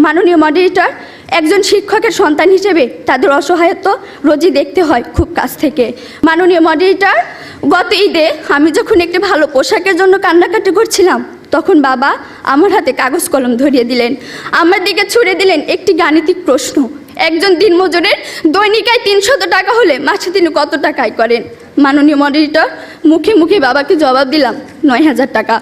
মাননীয় মডারেটর, একজন শিক্ষকের সন্তান হিসেবে তাদের অসহায়ত্ব রোজই দেখতে হয় খুব কাছ থেকে। মাননীয় মডারেটর, গত ঈদে আমি যখন একটি ভালো পোশাকের জন্য কান্নাকাটি করছিলাম, তখন বাবা আমার হাতে কাগজ কলম ধরিয়ে দিলেন, আমার দিকে ছুড়ে দিলেন একটি গাণিতিক প্রশ্ন। একজন দিনমজুরের দৈনিক আয় 300 টাকা হলে মাসে তিনি কত টাকা আয় করেন? মাননীয় মডারেটর, মুখে মুখে বাবাকে জবাব দিলাম 9000 টাকা।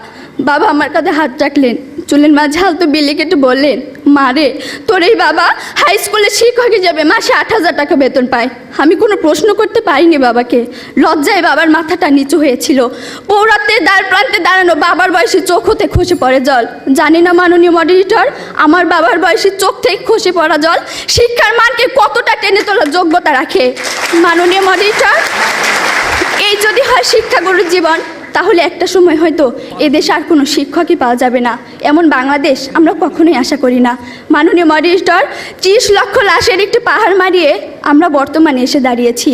বাবা আমার কাঁধে হাত রাখলেন, চুলের মাঝে হালতো বিলি কেটে বললেন, মা রে, তোর এই বাবা হাই স্কুলের শিক্ষক হিসেবে মাসে 8000 টাকা বেতন পায়। আমি কোনো প্রশ্ন করতে পারিনি বাবাকে, লজ্জায় বাবার মাথাটা নিচু হয়েছিল। পৌরত্বের দ্বার প্রান্তে দাঁড়ানো বাবার বয়সী চোখ হতে খসে পড়ে জল। জানি না মাননীয় মডারেটর, আমার বাবার বয়সী চোখ থেকে খসে পড়া জল শিক্ষার মানকে কতটা টেনে তোলার যোগ্যতা রাখে। মাননীয় মডারেটর, এই যদি হয় শিক্ষাগুরুর জীবন, তাহলে একটা সময় হয়তো এদেশে আর কোনো শিক্ষকই পাওয়া যাবে না। এমন বাংলাদেশ আমরা কখনোই আশা করি না। মাননীয় মডারেটর, 30 লক্ষ লাশের একটি পাহাড় মারিয়ে আমরা বর্তমানে এসে দাঁড়িয়েছি।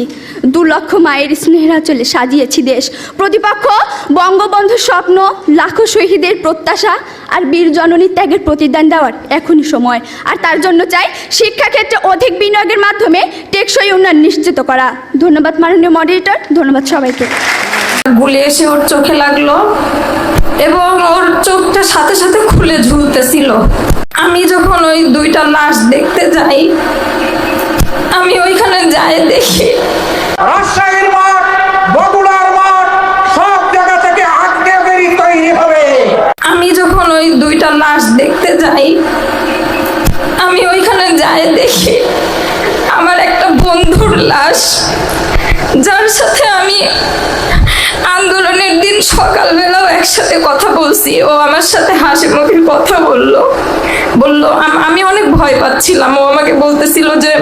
2 লক্ষ মায়ের স্নেহেরা চলে সাজিয়েছি দেশ। প্রতিপক্ষ বঙ্গবন্ধুর স্বপ্ন, লাখো শহীদের প্রত্যাশা আর বীর জননীর ত্যাগের প্রতিদান দেওয়ার এখনই সময়। আর তার জন্য চাই শিক্ষাক্ষেত্রে অধিক বিনিয়োগের মাধ্যমে টেকসই উন্নয়ন নিশ্চিত করা। ধন্যবাদ মাননীয় মডারেটর, ধন্যবাদ সবাইকে। গুলি এসে ওর চোখে লাগলো এবং ওর চোখটা সাথে সাথে খুলে ঝুলতেছিল। আমি যখন ওই 2টা লাশ দেখতে যাই, আমি ওইখানে যাই দেখি রাজশাহীর মাঠ, বগুড়ার মাঠ, সব জায়গা থেকে আজকে বেরি তৈরি হবে। আমি যখন ওই 2টা লাশ দেখতে যাই, আমি ওইখানে যাই দেখি আমার একটা বন্ধুর লাশ, যার সাথে আমি আন্দোলনের দিন সকালবেলাও একসাথে কথা বলছি। ও আমার সাথে হাসি মুখে কথা বললো। আমি অনেক ভয় পাচ্ছিলাম। ও আমাকে বলতেছিল যে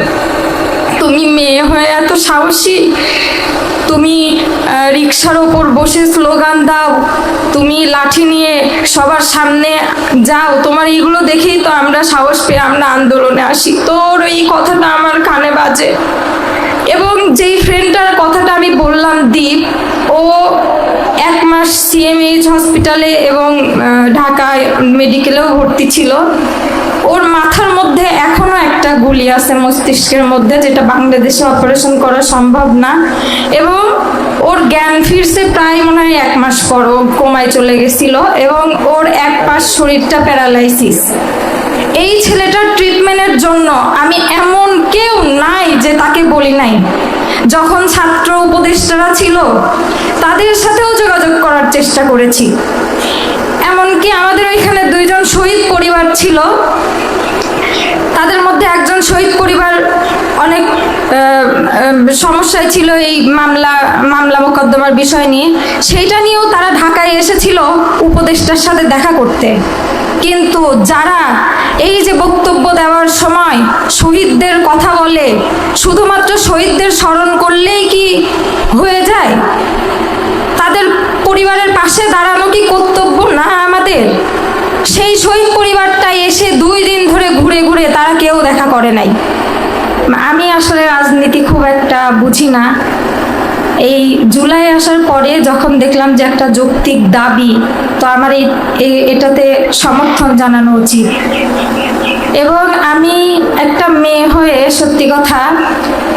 তুমি মেয়ে হয়ে এত সাহসী, তুমি রিক্সার ওপর বসে স্লোগান দাও, তুমি লাঠি নিয়ে সবার সামনে যাও, তোমার এইগুলো দেখেই তো আমরা সাহস পেয়ে আমরা আন্দোলনে আসি। তোর এই কথাটা আমার কানে বাজে। এবং যেই ফ্রেন্ডটার কথাটা আমি বললাম, দীপ, ও 1 মাস সিএমএইচ হসপিটালে এবং ঢাকায় মেডিকেলেও ভর্তি ছিল। ওর মাথার মধ্যে এখনো একটা গুলি আছে মস্তিষ্কের মধ্যে, যেটা বাংলাদেশে অপারেশন করা সম্ভব না। এবং ওর জ্ঞান ফিরছে প্রায় মনে হয় 1 মাস পর। ও কোমায় চলে গেছিল এবং ওর এক পাশ শরীরটা প্যারালাইসিস। এই ছেলেটার ট্রিটমেন্টের জন্য আমি এমন কেউ নাই যে তাকে বলি নাই। যখন ছাত্র উপদেষ্টারা ছিল তাদের সাথেও যোগাযোগ করার চেষ্টা করেছি। এমনকি আমাদের ওইখানে 2 জন শহীদ পরিবার ছিল, তাদের মধ্যে একজন শহীদ পরিবার অনেক সমস্যায় ছিল এই মামলা মোকদ্দমার বিষয় নিয়ে। সেইটা নিয়েও তারা ঢাকায় এসেছিল উপদেষ্টার সাথে দেখা করতে। কিন্তু যারা এই যে বক্তব্য দেওয়ার সময় শহীদদের কথা বলে, শুধুমাত্র শহীদদের স্মরণ করলেই কি হয়ে যায়? তাদের পরিবারের পাশে দাঁড়ানো কি কর্তব্য না আমাদের? সেই শহীদ পরিবারটাই এসে 2 দিন ধরে ঘুরে ঘুরে তারা কেউ দেখা করে নাই। আমি আসলে রাজনীতি খুব একটা বুঝি না। এই জুলাই আসার পরে যখন দেখলাম যে একটা যৌক্তিক দাবি, তো আমার এটাতে সমর্থন জানানো উচিত। এবং আমি একটা মেয়ে হয়ে, সত্যি কথা,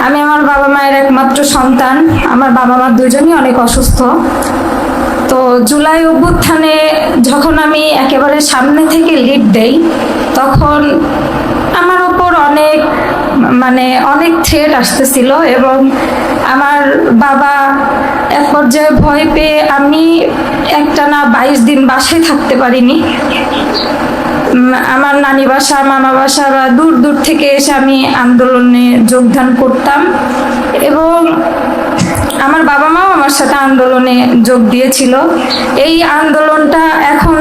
আমি আমার বাবা মায়ের একমাত্র সন্তান। আমার বাবা মা 2 জনই অনেক অসুস্থ। তো জুলাই অভ্যুত্থানে যখন আমি একেবারে সামনে থেকে লিড দেই, তখন আমার ওপর অনেক থ্রেট আসতেছিল। এবং আমার বাবা এক পর্যায়ে ভয় পেয়ে আমি একটানা 22 দিন বাসায় থাকতে পারিনি। আমার নানি বাসা, মামা বাসা বা দূর দূর থেকে এসে আমি আন্দোলনে যোগদান করতাম। এবং আমার বাবা মাও আমার সাথে আন্দোলনে যোগ দিয়েছিল। এই আন্দোলনটা এখন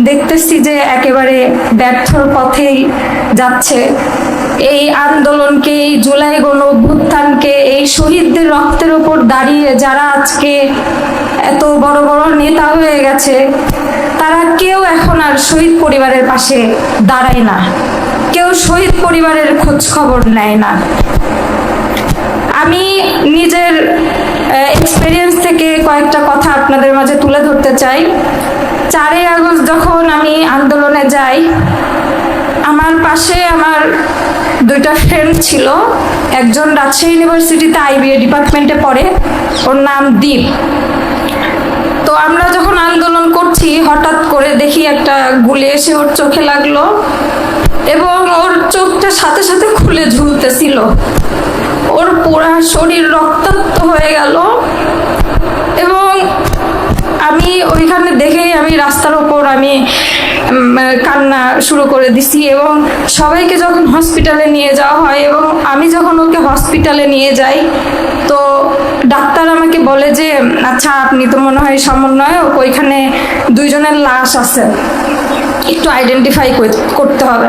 দেখতেছি যে একেবারে ব্যর্থর পথেই যাচ্ছে। এই আন্দোলনকে, এই জুলাই গণ অভ্যুত্থানকে, এই শহীদদের রক্তের উপর দাঁড়িয়ে যারা আজকে এত বড় বড় নেতা হয়ে গেছে, তারা কেউ এখন আর শহীদ পরিবারের পাশে দাঁড়ায় না, কেউ শহীদ পরিবারের খোঁজ খবর নেয় না। আমি নিজের এক্সপেরিয়েন্স থেকে কয়েকটা কথা আপনাদের মাঝে তুলে ধরতে চাই। 4ই আগস্ট যখন আমি আন্দোলনে যাই, আমার পাশে দুইটা ফ্রেন্ড ছিল, একজন রাজশাহী ইউনিভার্সিটিতে আইবিএ ডিপার্টমেন্টে পড়ে, ওর নাম দীপ। তো আমরা যখন আন্দোলন করছি হঠাৎ করে দেখি একটা গুলি এসে ওর চোখে লাগলো এবং ওর চোখটা সাথে সাথে খুলে ঝুলতেছিল, ওর পুরা শরীর রক্তাক্ত হয়ে গেল। এবং আমি ওইখানে দেখেই আমি রাস্তার ওপর আমি কান্না শুরু করে দিছি এবং সবাইকে যখন হসপিটালে নিয়ে যাওয়া হয় এবং আমি যখন ওকে হসপিটালে নিয়ে যাই তো ডাক্তার আমাকে বলে যে আচ্ছা আপনি তো মনে হয় সমন্বয়ক, ওইখানে দুইজনের লাশ আছে, একটু আইডেন্টিফাই করতে হবে।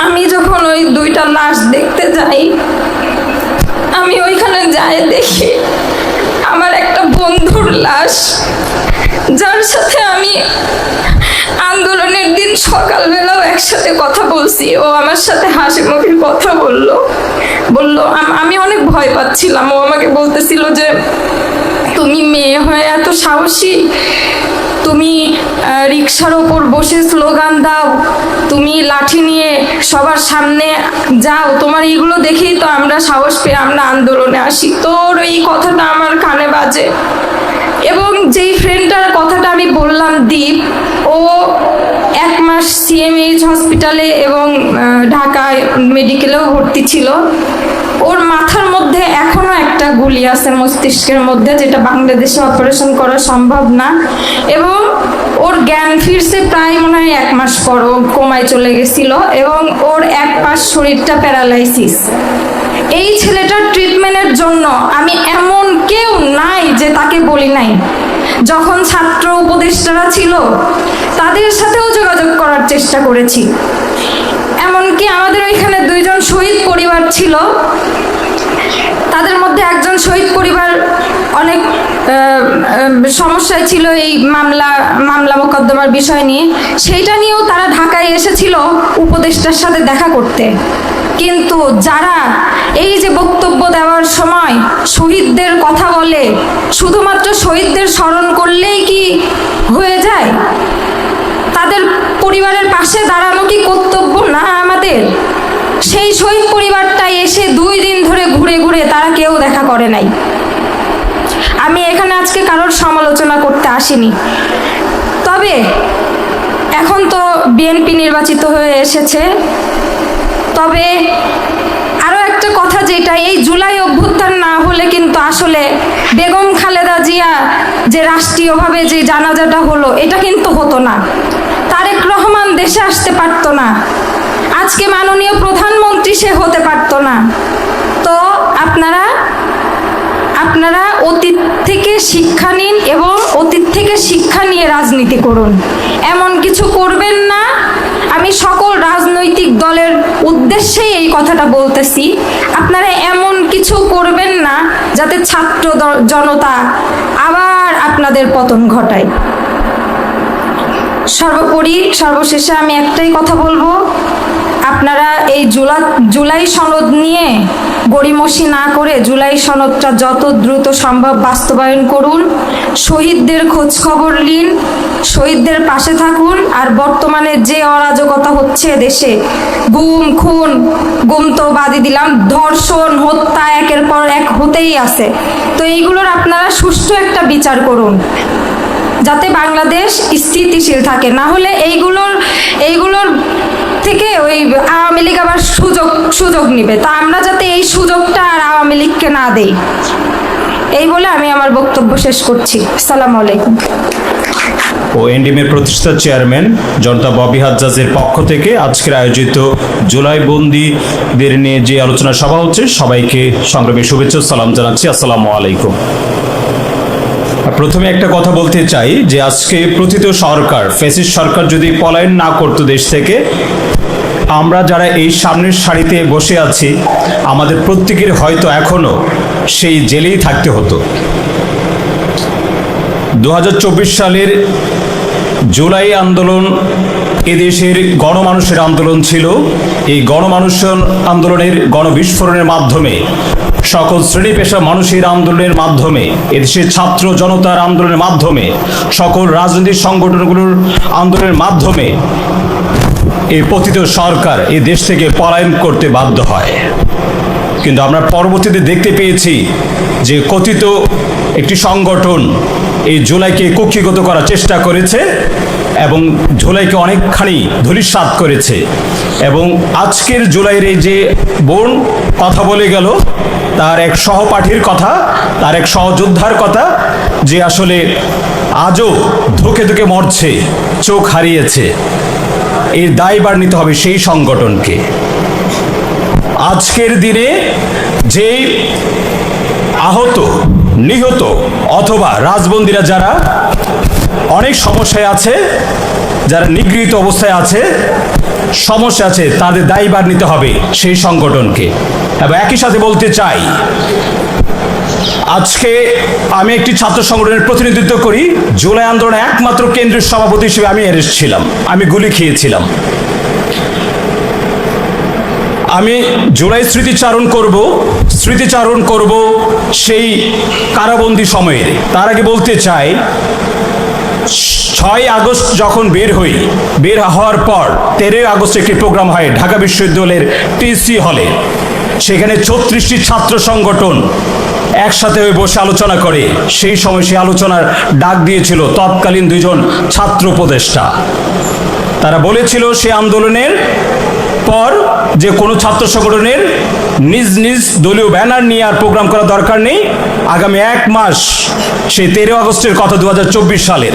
আমি যখন ওই দুইটা লাশ দেখতে যাই, আমি ওইখানে যাই দেখি আমার একটা বন্ধুর লাশ, যার সাথে আমি আন্দোলনের দিন সকালবেলাও একসাথে কথা বলছি। ও আমার সাথে হাসি মুখে কথা বললো আমি অনেক ভয় পাচ্ছিলাম। ও আমাকে বলতেছিল যে তুমি মেয়ে হয়ে এত সাহসী, তুমি রিক্সার ওপর বসে স্লোগান দাও, তুমি লাঠি নিয়ে সবার সামনে যাও, তোমার এইগুলো দেখেই তো আমরা সাহস পেয়ে আমরা আন্দোলনে আসি। তোর এই কথাটা আমার কানে বাজে। এবং যেই ফ্রেন্ডটার কথাটা আমি বললাম দীপ, ও 1 মাস সিএমএইচ হসপিটালে এবং ঢাকায় মেডিকেলেও ভর্তি ছিল। ওর মাথার মধ্যে এখনো একটা গুলি আছে মস্তিষ্কের মধ্যে, যেটা বাংলাদেশে অপারেশন করা সম্ভব না। এবং ওর জ্ঞান ফিরছে প্রায় মনে হয় 1 মাস পর, ও কোমায় চলে গেছিল এবং ওর এক পাশ শরীরটা প্যারালাইসিস। এই ছেলেটার ট্রিটমেন্টের জন্য আমি এমন কেউ নাই যে তাকে বলি নাই। যখন ছাত্র উপদেষ্টারা ছিল তাদের সাথেও যোগাযোগ করার চেষ্টা করেছি। এমনকি আমাদের ওইখানে 2জন শহীদ পরিবার ছিল, তাদের মধ্যে একজন শহীদ পরিবার অনেক সমস্যায় ছিল এই মামলা মোকদ্দমার বিষয় নিয়ে, সেইটা নিয়েও তারা ঢাকায় এসেছিল উপদেষ্টার সাথে দেখা করতে। কিন্তু যারা এই যে বক্তব্য দেওয়ার সময় শহীদদের কথা বলে, শুধুমাত্র শহীদদের স্মরণ করলেই কি হয়ে যায়? তাদের পরিবারের পাশে দাঁড়ানো কি কর্তব্য না আমাদের? সেই শহীদ পরিবারটাই এসে 2 দিন ধরে ঘুরে ঘুরে তারা কেউ দেখা করে নাই। আমি এখানে আজকে কারোর সমালোচনা করতে আসিনি, তবে এখন তো বিএনপি নির্বাচিত হয়ে এসেছে। তবে আরও একটা কথা, যেটা এই জুলাই অভ্যুত্থান না হলে কিন্তু আসলে বেগম খালেদা জিয়া যে রাষ্ট্রীয়ভাবে যে জানাজাটা হলো এটা কিন্তু হতো না, তারেক রহমান দেশে আসতে পারতো না, আজকে মাননীয় প্রধানমন্ত্রী সে হতে পারতো না। তো আপনারা অতীত থেকে শিক্ষা নিন এবং অতীত থেকে শিক্ষা নিয়ে রাজনীতি করুন, এমন কিছু করবেন না। আমি সকল রাজনৈতিক দলের উদ্দেশ্যেই এই কথাটা বলতেছি, আপনারা এমন কিছু করবেন না যাতে ছাত্র জনতা আবার আপনাদের পতন ঘটায়। সর্বশেষে আমি একটাই কথা বলবো, আপনারা এই জুলাই সনদ নিয়ে গড়িমসি না করে জুলাই সনদটা যত দ্রুত সম্ভব বাস্তবায়ন করুন, শহীদদের খোঁজ খবর নিন, শহীদদের পাশে থাকুন। আর বর্তমানে যে অরাজকতা হচ্ছে দেশে, গুম তো বাদই দিলাম, ধর্ষণ হত্যা একের পর এক হতেই আছে, তো এইগুলোর আপনারা সুষ্ঠু একটা বিচার করুন যাতে বাংলাদেশ স্থিতিশীল থাকে। না হলে এইগুলোর থেকে ওই আওয়ামী লীগ আবার সুযোগ নিবে, তা আমরা যাতে এই সুযোগটা আর আওয়ামী লীগকে না দেই, এই বলে আমি আমার বক্তব্য শেষ করছি। আসসালামু আলাইকুম। ও এনডিএমের প্রতিষ্ঠাতা চেয়ারম্যান জনতা ববি হাজ্জাজের পক্ষ থেকে আজকের আয়োজিত জুলাই বন্দীদের নিয়ে যে আলোচনা সভা হচ্ছে, সবাইকে সংগ্রামী শুভেচ্ছা সালাম জানাচ্ছি। আসসালামু আলাইকুম। প্রথমে একটা কথা বলতে চাই যে আজকে প্রথিত সরকার, ফ্যাসিস্ট সরকার যদি পলায়ন না করতো দেশ থেকে, আমরা যারা এই সামনের সারিতে বসে আছি আমাদের প্রত্যেকের হয়তো এখনো সেই জেলেই থাকতে হতো। 2024 সালের জুলাই আন্দোলন এদেশের গণমানুষের আন্দোলন ছিল। এই গণমানুষ আন্দোলনের গণবিস্ফোরণের মাধ্যমে, সকল শ্রেণী পেশা মানুষের আন্দোলনের মাধ্যমে, এদেশের ছাত্র জনতার আন্দোলনের মাধ্যমে, সকল রাজনৈতিক সংগঠনগুলোর আন্দোলনের মাধ্যমে এই পতিত সরকার এই দেশ থেকে পলায়ন করতে বাধ্য হয়। কিন্তু আমরা পরবর্তীতে দেখতে পেয়েছি যে কথিত একটি সংগঠন এই জুলাইকে কক্ষিগত করার চেষ্টা করেছে এবং জুলাইকে অনেকখানি ধূলিসাৎ করেছে। এবং আজকের জুলাইয়ের এই যে বোন কথা বলে গেল, তার এক সহপাঠীর কথা, তার এক সহযোদ্ধার কথা, যে আসলে আজও ধুকে ধুকে মরছে, চোখ হারিয়েছে। এর দায়ভার নিতে হবে সেই সংগঠনকে। আজকের দিনে যেই আহত, নিহত অথবা রাজবন্দীরা যারা অনেক সমস্যায় আছে, যারা নিগৃহীত অবস্থায় আছে, সমস্যা আছে, তাদের দায়ভার নিতে হবে সেই সংগঠনকে। এবং একই সাথে বলতে চাই, আজকে আমি একটি ছাত্র সংগঠনের প্রতিনিধিত্ব করি। জুলাই আন্দোলনের একমাত্র কেন্দ্রীয় সভাপতি হিসেবে আমি অ্যারেস্ট ছিলাম, আমি গুলি খেয়েছিলাম। আমি জুলাই স্মৃতিচারণ করব সেই কারাবন্দী সময়ের। তার আগে বলতে চাই, 6 আগস্ট যখন বের হওয়ার পর 13 আগস্ট একটি প্রোগ্রাম হয় ঢাকা বিশ্ববিদ্যালয়ের টিসি হলে। সেখানে 34টি ছাত্র সংগঠন একসাথে হয়ে বসে আলোচনা করে। সেই সময় সেই আলোচনার ডাক দিয়েছিল তৎকালীন 2 জন ছাত্র উপদেষ্টা। তারা বলেছিল সে আন্দোলনের পর যে কোনো ছাত্র সংগঠনের নিজ নিজ দলীয় ব্যানার নিয়ে আর প্রোগ্রাম করা দরকার নেই। আগামী 1 মাস, সেই 13 আগস্টের কথা 2024 সালের,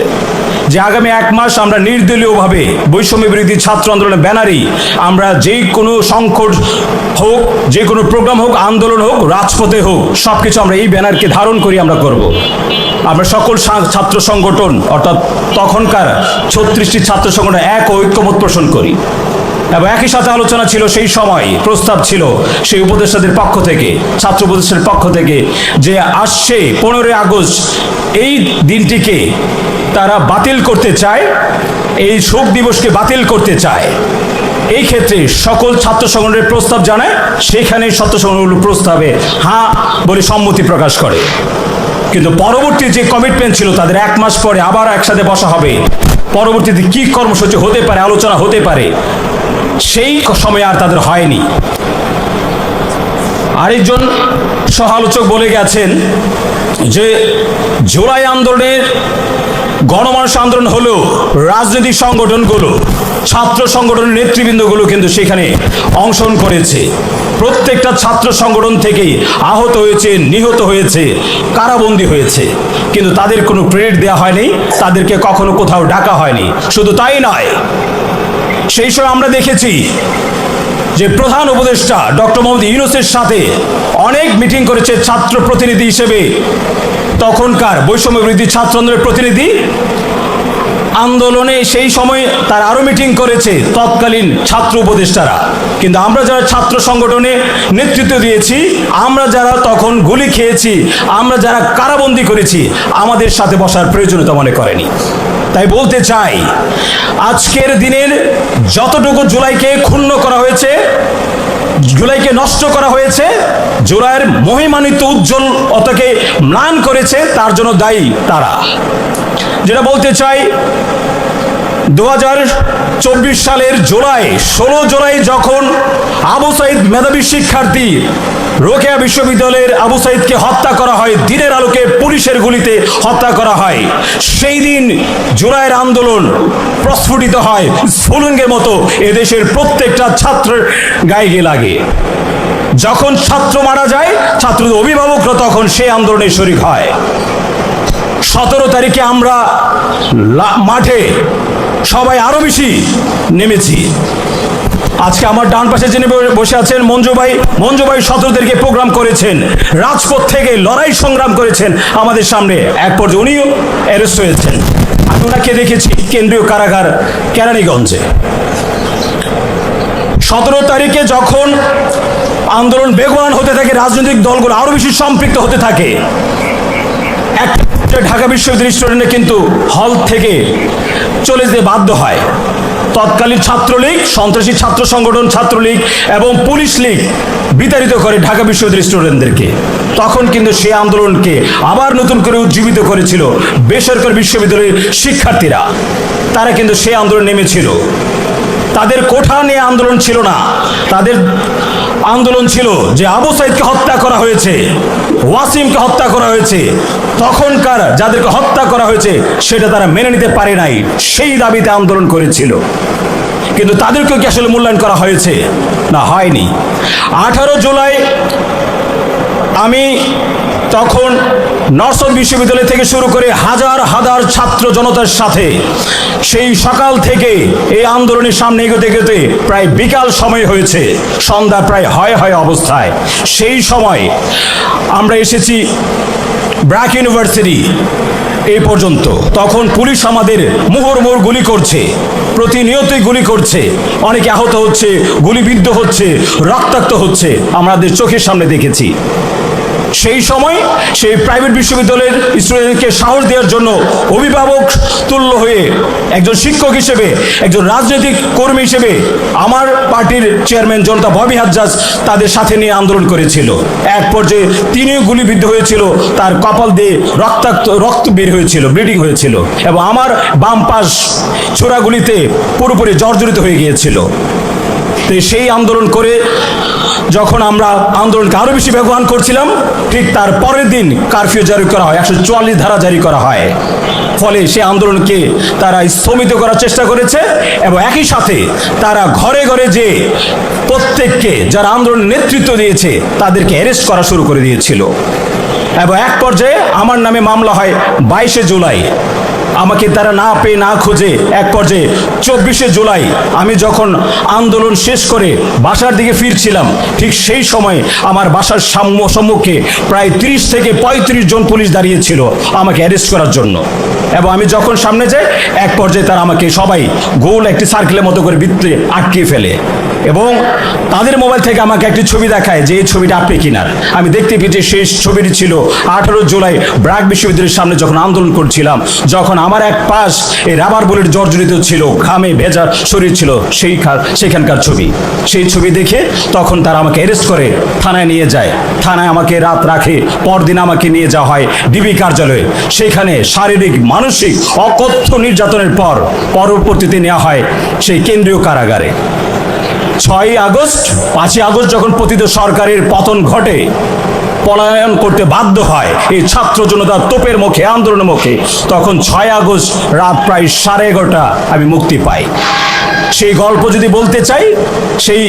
যে আগামী 1 মাস আমরা নির্দলীয়ভাবে বৈষম্য বিরোধী ছাত্র আন্দোলনের ব্যানারই আমরা যেই কোনো সংকট হোক, যে কোনো প্রোগ্রাম হোক, আন্দোলন হোক, রাজপথে হোক, সব কিছু আমরা এই ব্যানারকে ধারণ করি আমরা করব। আমরা সকল ছাত্র সংগঠন, অর্থাৎ তখনকার 36টি ছাত্র সংগঠন এক ঐক্যমত পোষণ করি। এবং একই সাথে আলোচনা ছিল, সেই সময় প্রস্তাব ছিল সেই উপদেষ্টাদের পক্ষ থেকে, ছাত্র উপদেষ্টাদের পক্ষ থেকে, যে আসছে 15 আগস্ট এই দিনটিকে তারা বাতিল করতে চায়, এই শোক দিবসকে বাতিল করতে চায়। এই ক্ষেত্রে সকল ছাত্র সংগঠনের প্রস্তাব জানায়, সেখানে ছাত্র সংগঠনগুলো প্রস্তাবে হ্যাঁ বলে সম্মতি প্রকাশ করে। কিন্তু পরবর্তী যে কমিটমেন্ট ছিল তাদের 1 মাস পরে আবার একসাথে বসা হবে, পরবর্তীতে কি কর্মসূচি হতে পারে, আলোচনা হতে পারে, সেই সময় আর তাদের হয়নি। আরেকজন সহ আলোচক বলে গেছেন যে জুলাই আন্দোলনের গণমানুষ আন্দোলন হলেও রাজনৈতিক সংগঠনগুলো, ছাত্র সংগঠনের নেতৃবৃন্দগুলো কিন্তু সেখানে অংশগ্রহণ করেছে। প্রত্যেকটা ছাত্র সংগঠন থেকেই আহত হয়েছে, নিহত হয়েছে, কারাবন্দী হয়েছে, কিন্তু তাদের কোনো ক্রেডিট দেওয়া হয়নি, তাদেরকে কখনো কোথাও ডাকা হয়নি। শুধু তাই নয়, সেই সময় আমরা দেখেছি যে প্রধান উপদেষ্টা ডক্টর মোহাম্মদ ইউনূসের সাথে অনেক মিটিং করেছে ছাত্র প্রতিনিধি হিসেবে, তখনকার বৈষম্য বিরোধী ছাত্র আন্দোলনের প্রতিনিধি। আন্দোলনে সেই সময় তার আরো মিটিং করেছে তৎকালীন ছাত্র উপদেষ্টারা। কিন্তু আমরা যারা ছাত্র সংগঠনে নেতৃত্ব দিয়েছি, আমরা যারা তখন গুলি খেয়েছি, আমরা যারা কারাবন্দী করেছি, আমাদের সাথে বসার প্রয়োজনীয়তা মনে করেনি। তাই বলতে চাই, আজকের দিনের যতটুকু জুলাইকে ক্ষুণ্ণ করা হয়েছে, জুলাইকে নষ্ট করা হয়েছে, জুলাইয়ের মহিমান্বিত উজ্জ্বল অতকে ম্লান করেছে, তার জন্য দায়ী তারা। যেটা বলতে চাই, 2024 সালের 16 জুলাই যখন আবু সাইদ মেধাবী শিক্ষার্থী রোকেয়া বিশ্ববিদ্যালয়ের আবু সাইদকে হত্যা করা হয়, দিনের আলোকে পুলিশের গুলিতে হত্যা করা হয়, সেই দিন জুলাইয়ের আন্দোলন প্রস্ফুটিত হয় স্ফুলিঙ্গের মতো এদেশের প্রত্যেকটা ছাত্রের গায়ে লাগে। যখন ছাত্র মারা যায়, ছাত্রদের অভিভাবকরা তখন সেই আন্দোলনে শরিক হয়। 17 তারিখে আমরা মাঠে সবাই আরো বেশি নেমেছি। আজকে আমার ডান পাশে যিনি বসে আছেন মঞ্জু ভাই 17 তারিখে প্রোগ্রাম করেছেন, রাজপথ থেকে লড়াই সংগ্রাম করেছেন আমাদের সামনে। এক পর্যায়ে উনিও অ্যারেস্ট হয়েছেন। আমি ওনাকে দেখেছি কেন্দ্রীয় কারাগার কেরানীগঞ্জে। 17 তারিখে যখন আন্দোলন বেগবান হতে থাকে, রাজনৈতিক দলগুলো আরো বেশি সম্পৃক্ত হতে থাকে, ঢাকা বিশ্ববিদ্যালয় স্টুডেন্টরা কিন্তু হল থেকে চলে যেতে বাধ্য হয়। তৎকালীন ছাত্রলীগ, সন্ত্রাসী ছাত্র সংগঠন ছাত্রলীগ এবং পুলিশ লীগ বিতাড়িত করে ঢাকা বিশ্ববিদ্যালয় স্টুডেন্টদেরকে। তখন কিন্তু সেই আন্দোলনকে আবার নতুন করে উজ্জীবিত করেছিল বেসরকারি বিশ্ববিদ্যালয়ের শিক্ষার্থীরা। তারা কিন্তু সেই আন্দোলন নেমেছিল। তাদের কোঠা নিয়ে আন্দোলন ছিল না, তাদের আন্দোলন ছিল যে আবু সাইদকে হত্যা করা হয়েছে, ওয়াসিমকে হত্যা করা হয়েছে, তখনকার যাদেরকে হত্যা করা হয়েছে সেটা তারা মেনে নিতে পারে নাই, সেই দাবিতে আন্দোলন করেছিল। কিন্তু তাদেরকেও কি আসলে মূল্যায়ন করা হয়েছে? না, হয়নি। 18 জুলাই আমি তখন নরসদ বিশ্ববিদ্যালয় থেকে শুরু করে হাজার হাজার ছাত্র জনতার সাথে সেই সকাল থেকে এই আন্দোলনের সামনে এগোতে এগোতে প্রায় বিকাল সময় হয়েছে, সন্ধ্যা প্রায় হয় অবস্থায়। সেই সময় আমরা এসেছি ব্র্যাক ইউনিভার্সিটি এই পর্যন্ত। তখন পুলিশ আমাদের মুহুর্মুহুর গুলি করছে, প্রতিনিয়তই গুলি করছে, অনেকে আহত হচ্ছে, গুলিবিদ্ধ হচ্ছে, রক্তাক্ত হচ্ছে, আমাদের চোখের সামনে দেখেছি। সেই সময় সেই প্রাইভেট বিশ্ববিদ্যালয়ের স্টুডেন্টকে সাহস দেওয়ার জন্য অভিভাবক তুল্য হয়ে একজন শিক্ষক হিসেবে, একজন রাজনৈতিক কর্মী হিসেবে আমার পার্টির চেয়ারম্যান জনতা ববি হাজ্জাজ তাদের সাথে নিয়ে আন্দোলন করেছিল। এক পর্যায়ে তিনিও গুলিবিদ্ধ হয়েছিল, তার কপাল দিয়ে রক্ত বের হয়েছিল, ব্লিডিং হয়েছিল, এবং আমার বাম পাশ ছোড়াগুলিতে পুরোপুরি জর্জরিত হয়ে গিয়েছিল। তো সেই আন্দোলন করে যখন আমরা আন্দোলনকে আরো বেশি ব্যবহার করছিলাম, ঠিক তার পরের দিন কারফিউ জারি করা হয়, 144 ধারা জারি করা হয়। ফলে সেই আন্দোলনকে তারা স্থগিত করার চেষ্টা করেছে এবং একই সাথে তারা ঘরে ঘরে যে প্রত্যেককে যারা আন্দোলনের নেতৃত্ব দিয়েছে তাদেরকে অ্যারেস্ট করা শুরু করে দিয়েছিল। এবং এক পর্যায়ে আমার নামে মামলা হয় 22 জুলাই। আমাকে তারা না পেয়ে না খুঁজে এক পর্যায়ে 24 জুলাই আমি যখন আন্দোলন শেষ করে বাসার দিকে ফিরছিলাম, ঠিক সেই সময় আমার বাসার সম্মুখে প্রায় 30 থেকে 35 জন পুলিশ দাঁড়িয়েছিল আমাকে অ্যারেস্ট করার জন্য। এবং আমি যখন সামনে যাই, এক পর্যায়ে তারা আমাকে সবাই গোল একটি সার্কেলের মতো করে বৃত্তে আটকিয়ে ফেলে এবং তাদের মোবাইল থেকে আমাকে একটি ছবি দেখায় যে এই ছবিটা আপনি কিনার। আমি দেখতে পেয়েছি সেই ছবিটি ছিল 18 জুলাই ব্র্যাক বিশ্ববিদ্যালয়ের সামনে যখন আন্দোলন করছিলাম, যখন আমার এক পাশ এই রাবার বুলেট জর্জরিত ছিল, ঘামে ভেজা শরীর ছিল, সেখানকার ছবি। সেই ছবি দেখে তখন তারা আমাকে অ্যারেস্ট করে থানায় নিয়ে যায়। থানায় আমাকে রাত রাখে, পরদিন আমাকে নিয়ে যাওয়া হয় ডিবি কার্যালয়ে। সেখানে শারীরিক মানসিক অকথ্য নির্যাতনের পর পরবর্তীতে নেওয়া হয় সেই কেন্দ্রীয় কারাগারে। 5 আগস্ট যখন পতিত সরকারের পতন ঘটে, পলায়ন করতে বাধ্য হয় এই ছাত্র জনতার তোপের মুখে, আন্দোলনের মুখে, তখন 6 আগস্ট রাত প্রায় 11:30 আমি মুক্তি পাই। সেই গল্প যদি বলতে চাই, সেই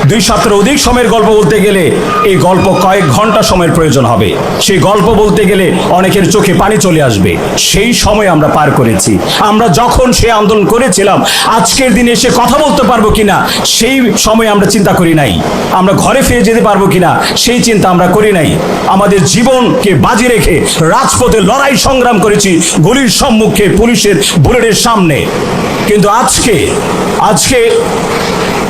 2 সপ্তাহের অধিক সময়ের গল্প বলতে গেলে এই গল্প কয়েক ঘন্টা সময়ের প্রয়োজন হবে। সেই গল্প বলতে গেলে অনেকের চোখে পানি চলে আসবে। সেই সময় আমরা পার করেছি। আমরা যখন সেই আন্দোলন করেছিলাম, আজকের দিনে এসে কথা বলতে পারবো কিনা সেই সময় আমরা চিন্তা করি নাই। আমরা ঘরে ফিরে যেতে পারবো কিনা সেই চিন্তা আমরা করি নাই। আমাদের জীবনকে বাজি রেখে রাজপথে লড়াই সংগ্রাম করেছি, গুলির সম্মুখে, পুলিশের বুলেটের সামনে। কিন্তু আজকে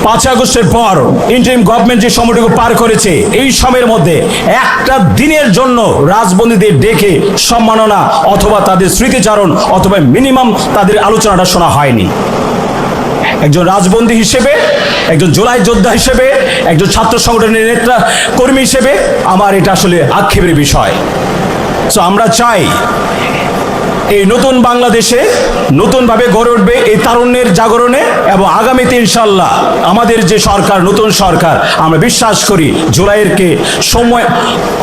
5 আগস্টের পর ইন্টারিম গভর্নমেন্ট যে সময়টুকু পার করেছে, এই সময়ের মধ্যে একটা দিনের জন্য রাজবন্দীদের ডেকে সম্মাননা অথবা তাদের স্মৃতিচারণ অথবা মিনিমাম তাদের আলোচনাটা শোনা হয়নি। একজন রাজবন্দী হিসেবে, একজন জুলাই যোদ্ধা হিসেবে, একজন ছাত্র সংগঠনের নেতা কর্মী হিসেবে আমার এটা আসলে আক্ষেপের বিষয়। সো আমরা চাই এই নতুন বাংলাদেশে নতুনভাবে গড়ে উঠবে এই তারুণ্যের জাগরণে, এবং আগামীতে ইনশাল্লাহ আমাদের যে সরকার, নতুন সরকার, আমরা বিশ্বাস করি জুলাইয়েরকে সময়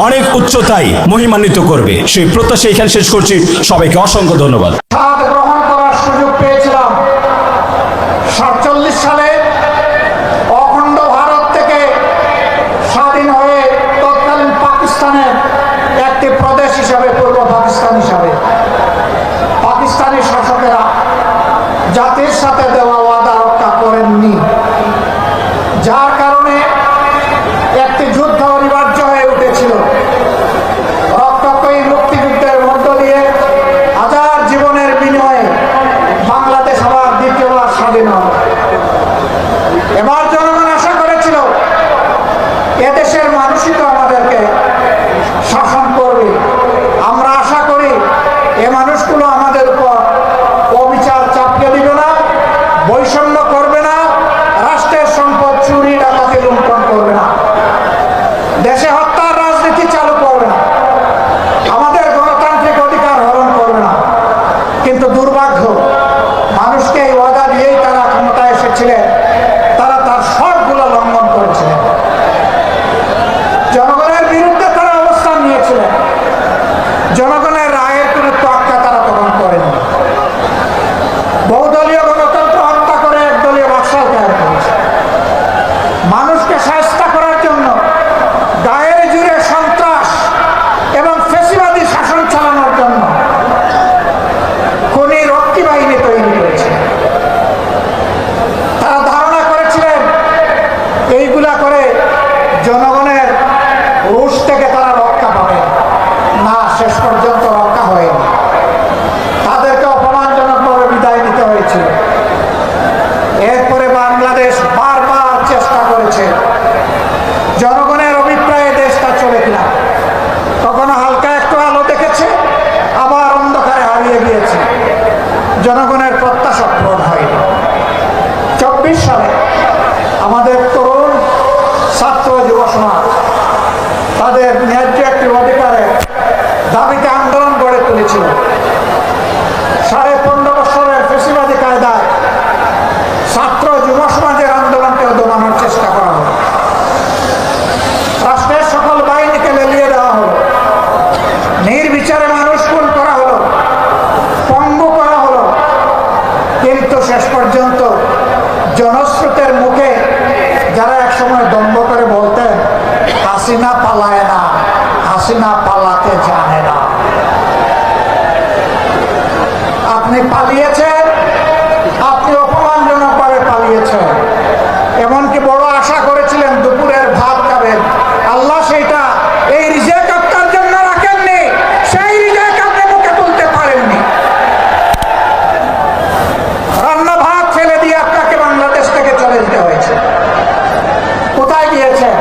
অনেক উচ্চতায় মহিমান্বিত করবে। সেই প্রত্যাশা এখানে শেষ করছি। সবাইকে অসংখ্য ধন্যবাদ। গ্রহণ করার সুযোগ পেয়েছিলাম 47 সালে অখণ্ড ভারত থেকে স্বাধীন হয়ে তৎকালীন পাকিস্তানের একটি প্রদেশ হিসাবে, পূর্ব পাকিস্তান হিসাবে, পাকিস্তানি শাসকেরা জাতির সাথে দেওয়া ওয়াদা রক্ষা করেননি, যার কারণে একটি যুদ্ধ অনিবার্য হয়ে উঠেছিল। রক্তক্ষয়ী মুক্তিযুদ্ধের মধ্য দিয়ে হাজার জীবনের বিনিময়ে বাংলাদেশ আবার দ্বিতীয়বার স্বাধীন হয়। এবার জনগণ আশা করেছিল এদেশের মানুষই তো আমাদেরকে শাসন করবে। আমরা আশা করি এ মানুষগুলো আমাদের উপর অবিচার চাপিয়ে দিবে না, বৈষম্য করবে না, রাষ্ট্রের সম্পদ চুরি ডাকাতি ছাত্র যুব সমাজ তাদের ন্যায্য একটি অধিকারের দাবিতে আন্দোলন গড়ে তুলেছিল। 15.5 বছরের ফেসিবাদী কায়দায় ছাত্র যুব সমাজের আন্দোলনকেও দমানোর চেষ্টা করা হলো। রাষ্ট্রের সকল বাহিনীকে লেলিয়ে দেওয়া হলো, নির্বিচারে মানুষ খুন করা হলো, পঙ্গু করা হলো। কিন্তু শেষ পর্যন্ত জনস্রোতের মুখে যারা একসময় দম্ভ করে বলতেন হাসিনা পালায় না, হাসিনা পালাতে জানে না, আপনি পালিয়েছেন, আপনি অপমানজনকভাবে পালিয়েছেন। এমনকি বড় আশা করেছিলেন দুপুরের ভাত খাবেন, আল্লাহ সেইটা এই রিজেক্ট আপনার জন্য রাখেননি, সেই রিজেক্ট আপনি মুখে তুলতে পারেননি। রান্না ভাত ফেলে দিয়ে আপনাকে বাংলাদেশ থেকে চলে যেতে হয়েছে। কোথায় গিয়েছেন?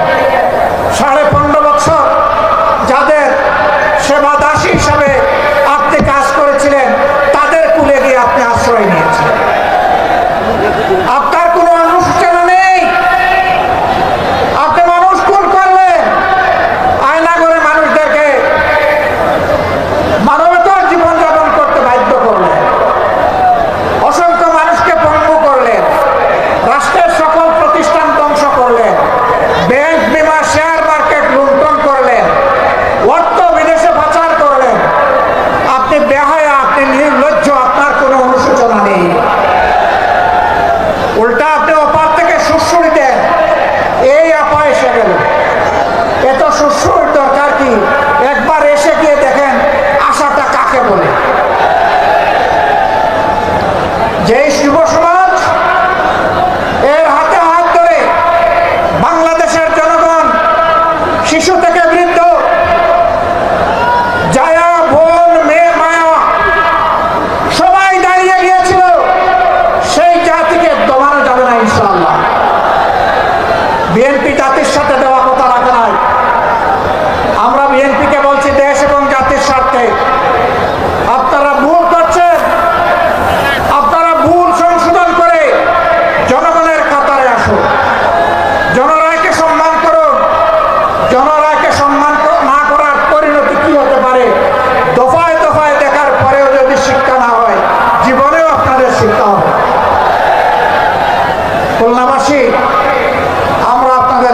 15.5 বছর যাদের সেবা দাসী হিসাবে আপনি কাজ করেছিলেন তাদের কুলে গিয়ে আপনি আশ্রয় নিয়েছেন। আপনার কোনো অনুশোচনা নেই। আপনি মানুষ খুন করলেন, আয়না করে মানুষদেরকে মানবতার জীবনযাপন করতে বাধ্য করলেন, অসংখ্য মানুষকে পঙ্গু করলেন, রাষ্ট্রের সকল প্রতিষ্ঠান ধ্বংস করলেন, ব্যাংক বিমা শেয়ার মার্কেট লুণ্ঠন করলেন, অর্থ বিদেশে পাচার করলেন। আপনি বেহায়া, আপনি নির্লজ্জ, আপনার কোনো অনুশোচনা নেই। উল্টা আপনি অপার থেকে সুশ্রুড়ি দেন, এই আপা এসে গেল, এত সুশ্রুড়ির দরকার কি? একবার এসে গিয়ে দেখেন আশাটা কাকে বলে। যেই যুব সমাজ এর হাতে হাত ধরে বাংলাদেশের জনগণ, শিশু থেকে বৃদ্ধ, জায়া, বোন, মেয়ে, মায়া সবাই দাঁড়িয়ে গিয়েছিল, সেই জাতিকে দমানো যাবে না ইনশাআল্লাহ। বিএনপি জাতির সাথে দেওয়া কথা রাখে নাই। আমরা বিএনপিকে বলছি দেশ এবং জাতির স্বার্থে আপনারা ভুল করছেন, আপনারা ভুল সংশোধন করে জনগণের কাতারে আসুন, জনরায়কে সম্মান করুন। জনরায়কে সম্মান না করার পরিণতি কি হতে পারে দফায় দফায় দেখার পরেও যদি শিক্ষা না হয়, জীবনেও আপনাদের শিক্ষা হবে। খুলনাবাসী, আমরা আপনাদের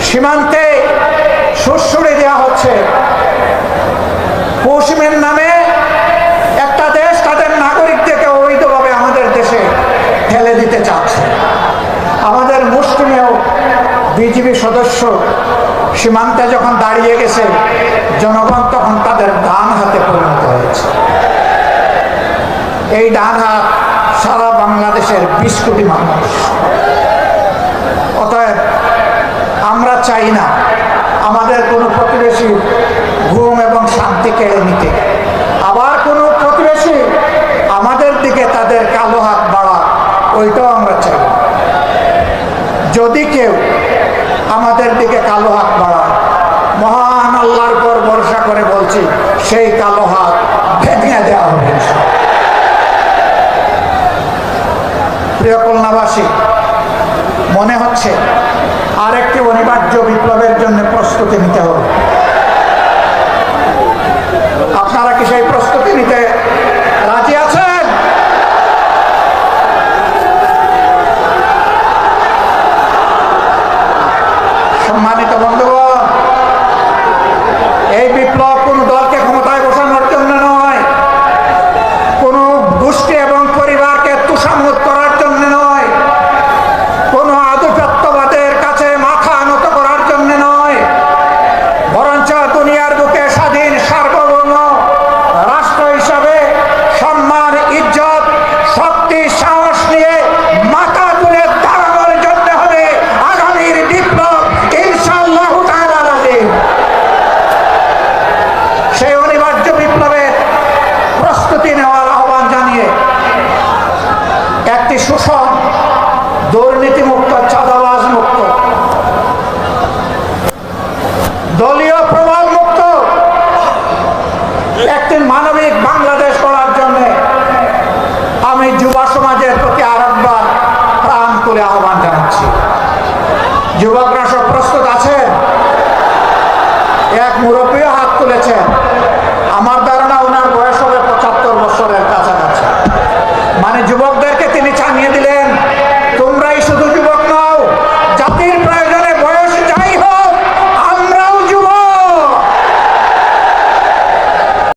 সীমান্তে সুড়সুড়ি দেওয়া হচ্ছে। পশ্চিমের নামে একটা দেশ তাদের নাগরিকদেরকে অবৈধভাবে আমাদের দেশে ঠেলে দিতে চাচ্ছে। আমাদের মুসলিমেও বিজিবি সদস্য সীমান্তে যখন দাঁড়িয়ে গেছে, জনগণ তখন তাদের ডান হাতে পরিণত হয়েছে। এই ডান হাত সারা বাংলাদেশের 20 কোটি মানুষ। অতএব আমরা চাই না আমাদের কোনো প্রতিবেশী ঘুম এবং শান্তি কেড়ে নিতে, আবার কোনো প্রতিবেশী আমাদের দিকে তাদের কালো হাত বাড়া, ওইটাও আমরা চাই না। যদি কেউ আমাদের দিকে কালো হাত বাড়ায়, মহান আল্লাহর উপর ভরসা করে বলছি, সেই কালো হাত ভেঙে দেওয়া হবে। প্রিয় খুলনাবাসী, মনে হচ্ছে আরেকটি অনিবার্য বিপ্লবের জন্য প্রস্তুতি নিতে হবে। আপনারা কি সেই প্রস্তুতি নিতে রাজি আছেন? সম্মানিত বন্ধুগণ, এই বিপ্লব কোনো দলকে ক্ষমতায় বসানোর জন্য নয়, কোনো গোষ্ঠী এবং পরিবারকে তুষামত করার জন্য নয়, কোনো আধিপত্যবাদের কাছে মাথা নত করার জন্য নয়, বরঞ্চ দুনিয়ার বুকে স্বাধীন সার্বভৌম রাষ্ট্র হিসাবে সম্মান, ইজ্জত, শক্তি, সাহস নিয়ে মাথা তুলে দাঁড়ানোর জন্য হবে আগামীর বিপ্লব, ইনশাআল্লাহ তাআলা। সেই অনিবার্য বিপ্লবের প্রস্তুতি নেওয়ার আহ্বান জানিয়ে একটি সুষম, দুর্নীতিমুক্ত, চাঁদাবাজ মুক্ত, দলীয় প্রভাব মুক্ত একটি মানবিক বাংলাদেশ গড়ার জন্য আমি যুব সমাজের প্রতি আরেকবার প্রাণ করে আহ্বান জানাচ্ছি। যুবকরা সব প্রস্তুত আছেন? এক মুরব্বীও হাত তুলেছেন।